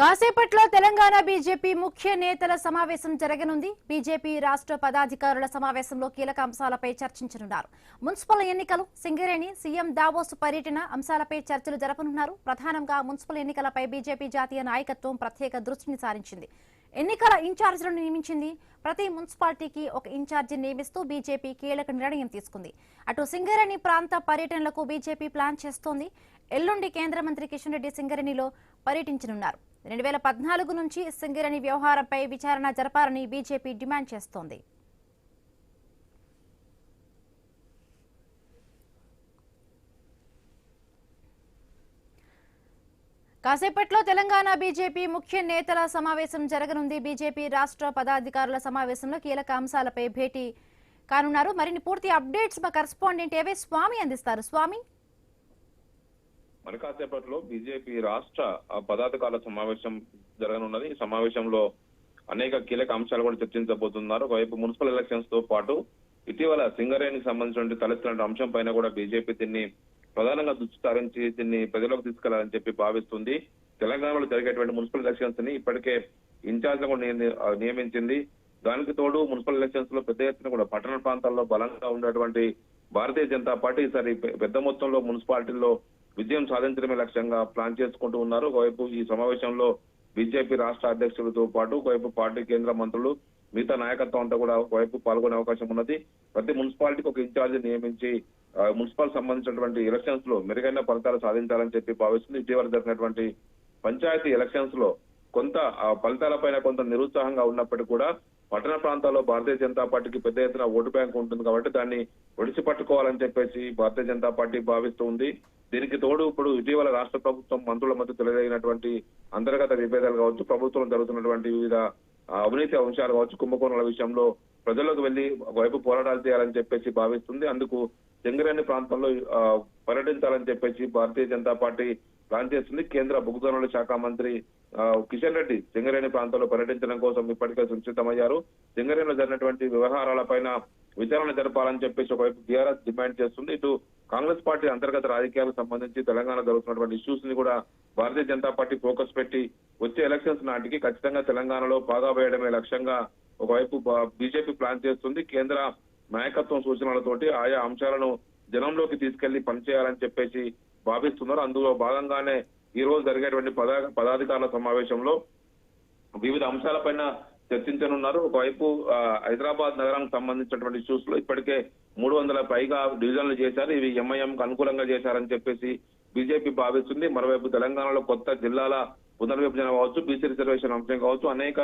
కాసేపట్లో తెలంగాణ బీజేపీ ముఖ్య నేతల సమావేశం జరగనుంది. బీజేపీ రాష్ట్ర పదాధికారుల సమావేశంలో కీలక అంశాలపై చర్చించనున్నారు. మున్సిపల్ ఎన్నికలు, సింగరేణి, సీఎం దావోస్ పర్యటన అంశాలపై చర్చలు జరపనున్నారు. ప్రధానంగా మున్సిపల్ ఎన్నికలపై బీజేపీ జాతీయ నాయకత్వం ప్రత్యేక దృష్టిని సారించింది. ఎన్నికల ఇన్ఛార్జీలను నియమించింది. ప్రతి మున్సిపాలిటీకి ఒక ఇన్ఛార్జి నియమిస్తూ బీజేపీ కీలక నిర్ణయం తీసుకుంది. అటు సింగరేణి ప్రాంత పర్యటనలకు బీజేపీ ప్లాన్ చేస్తోంది. ఎల్లుండి కేంద్ర మంత్రి కిషన్ రెడ్డి సింగరేణిలో పర్యటించనున్నారు. 2014 నుంచి సింగరేణి వ్యవహారంపై విచారణ జరపాలని బీజేపీ డిమాండ్ చేస్తోంది. కాసేపట్లో తెలంగాణ బీజేపీ ముఖ్య నేతల సమావేశం జరగనుంది. బీజేపీ రాష్ట్ర పదాధికారుల సమావేశంలో కీలక అంశాలపై భేటీ కానున్నారు. మరిన్ని పూర్తి అప్డేట్స్ మా కరెస్పాండెంట్ ఏవే స్వామి అందిస్తారు. స్వామి, మరి కాసేపట్లో బీజేపీ రాష్ట్ర పదాధికారుల సమావేశం జరగనున్నది. ఈ సమావేశంలో అనేక కీలక అంశాలు కూడా చర్చించబోతున్నారు. ఒకవైపు మున్సిపల్ ఎలక్షన్స్ తో పాటు ఇటీవల సింగరేణికి సంబంధించిన తలెత్తిన అంశం పైన కూడా బీజేపీ దీన్ని ప్రధానంగా దృష్టి సారించి దీన్ని ప్రజలకు తీసుకెళ్లాలని చెప్పి భావిస్తుంది. తెలంగాణలో జరిగేటువంటి మున్సిపల్ ఎలక్షన్స్ ని ఇప్పటికే ఇన్ఛార్జ్ కూడా నియమించింది. దానికి తోడు మున్సిపల్ ఎలక్షన్స్ లో పెద్ద ఎత్తున కూడా పట్టణ ప్రాంతాల్లో బలంగా ఉన్నటువంటి భారతీయ జనతా పార్టీ ఈసారి పెద్ద మొత్తంలో మున్సిపాలిటీల్లో విజయం సాధించడమే లక్ష్యంగా ప్లాన్ చేసుకుంటూ ఉన్నారు. ఒకవైపు ఈ సమావేశంలో బీజేపీ రాష్ట్ర అధ్యక్షులతో పాటు ఒకవైపు పార్టీ కేంద్ర మంత్రులు, మిగతా నాయకత్వం అంతా కూడా ఒకవైపు పాల్గొనే అవకాశం ఉన్నది. ప్రతి మున్సిపాలిటీకి ఒక ఇన్ఛార్జి నియమించి మున్సిపల్ సంబంధించినటువంటి ఎలక్షన్స్ లో మెరుగైన ఫలితాలు సాధించాలని చెప్పి భావిస్తుంది. ఇటీవల జరిగినటువంటి పంచాయతీ ఎలక్షన్స్ లో కొంత ఫలితాలపైన కొంత నిరుత్సాహంగా ఉన్నప్పటికీ కూడా పట్టణ ప్రాంతాల్లో భారతీయ జనతా పార్టీకి పెద్ద ఎత్తున ఓటు బ్యాంక్ ఉంటుంది కాబట్టి దాన్ని ఒడిసి పట్టుకోవాలని చెప్పేసి భారతీయ జనతా పార్టీ భావిస్తూ ఉంది. దీనికి తోడు ఇప్పుడు ఇటీవల రాష్ట్ర ప్రభుత్వం మంత్రుల మధ్య తెలియజేయనటువంటి అంతర్గత విభేదాలు కావచ్చు, ప్రభుత్వం జరుగుతున్నటువంటి వివిధ అవినీతి అంశాలు కావచ్చు, కుంభకోణాల విషయంలో ప్రజలకు వెళ్లి ఒకవైపు పోరాటాలు చేయాలని చెప్పేసి భావిస్తుంది. అందుకు సింగరేణి ప్రాంతంలో పర్యటించాలని చెప్పేసి భారతీయ జనతా పార్టీ ప్లాన్ చేస్తుంది. కేంద్ర బొగ్గు గనుల శాఖ మంత్రి కిషన్ రెడ్డి సింగరేణి ప్రాంతంలో పర్యటించడం కోసం ఇప్పటికే సునిశ్చితమయ్యారు. సింగరేణిలో జరిగినటువంటి వ్యవహారాలపైన విచారణ జరపాలని చెప్పేసి ఒకవైపు టీఆర్ఎస్ డిమాండ్ చేస్తుంది. ఇటు కాంగ్రెస్ పార్టీ అంతర్గత రాజకీయాలకు సంబంధించి తెలంగాణ జరుగుతున్నటువంటి ఇష్యూస్ ని కూడా భారతీయ జనతా పార్టీ ఫోకస్ పెట్టి వచ్చే ఎలక్షన్స్ నాటికి ఖచ్చితంగా తెలంగాణలో బాగా వేయడమే లక్ష్యంగా ఒకవైపు బీజేపీ ప్లాన్ చేస్తుంది. కేంద్ర నాయకత్వం సూచనలతోటి ఆయా అంశాలను జనంలోకి తీసుకెళ్లి పనిచేయాలని చెప్పేసి భావిస్తున్నారు. అందులో భాగంగానే ఈ రోజు జరిగేటువంటి పదాధికారుల సమావేశంలో వివిధ అంశాలపైన చర్చించనున్నారు. ఒకవైపు హైదరాబాద్ నగరానికి సంబంధించినటువంటి ఇష్యూస్ లో ఇప్పటికే 300 పైగా డివిజన్లు చేశారు. ఇవి ఎంఐఎంకు అనుకూలంగా చేశారని చెప్పేసి బీజేపీ భావిస్తుంది. మరోవైపు తెలంగాణలో కొత్త జిల్లాల పునర్విభజన కావచ్చు, బీసీ రిజర్వేషన్ అంశం కావచ్చు, అనేక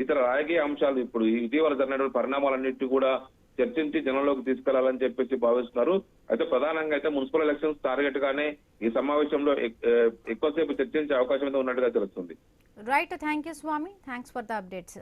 ఇతర రాజకీయ అంశాలు ఇప్పుడు ఇటీవల జరిగినటువంటి పరిణామాలన్నింటినీ కూడా చర్చించి జనంలోకి తీసుకెళ్లాలని చెప్పేసి భావిస్తున్నారు. అయితే ప్రధానంగా అయితే మున్సిపల్ ఎలక్షన్స్ టార్గెట్ గానే ఈ సమావేశంలో ఎక్కువసేపు చర్చించే అవకాశం అయితే ఉన్నట్టుగా తెలుస్తుంది. Right, thank you Swami, thanks for the updates.